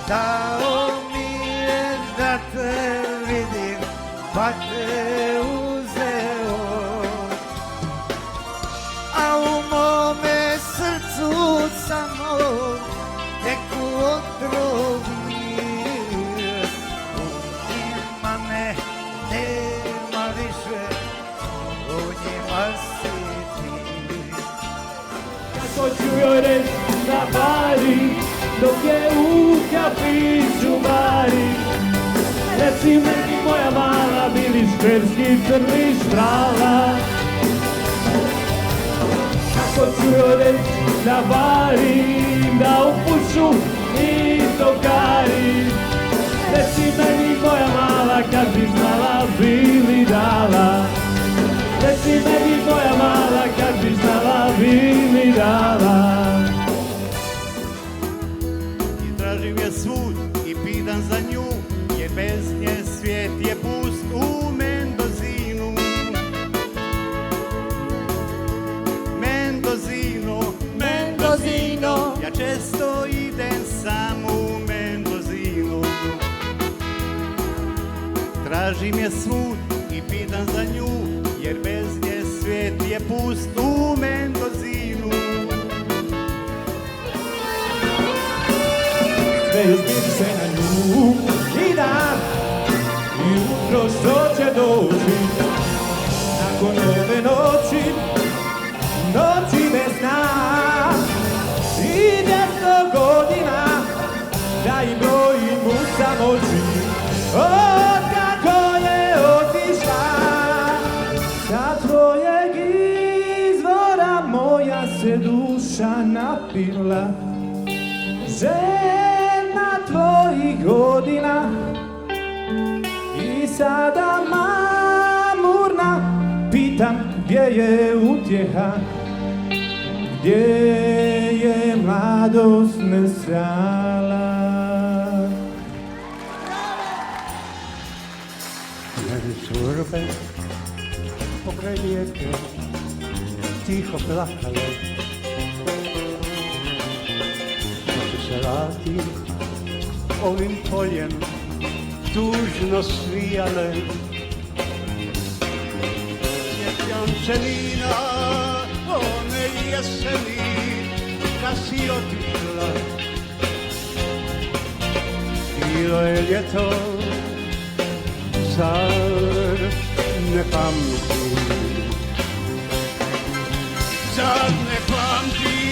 dao mi je da te vidim, pa te uzeo. A u mome srcu samo teku otrovni, u njima me nema više, u njima si ti. Kako ću joj reći da pari, dok je u kafiću bari. Reci meni moja mala, bili šperski crni štrala. Kako ću joj reći da varim, da upušu i tokari. Reci meni moja mala, kad bi znala bi li dala. Reci meni moja mala, kad bi znala bi li dala. I tražim je svud i pitam za nju, jer bez nje svijet je pust u Mendozinu. Mendozino, ja često idem sam u Mendozinu. Tražim je svud i pitam za nju, jer bez nje svijet je pust u Mendozinu. Vezbim se na nju i dan, i jutro što će doći. Nakon ove noći, noći bez sna, i 200 godina, da im brojim u samoći. Od kako je otišla, sa tvojeg izvora moja se duša napila. Žena tvojih godina i sada mamurna, pitam gdje je utjeha, gdje je mladost nestala. Žurbe pokraj rijeke tiho plakale, noći se vrati ovim poljem tužno svijale. Sjećam se Nina, one jeseni kad si otišla. Bilo je ljeto, zar ne pamtim? Zar ne pamtim?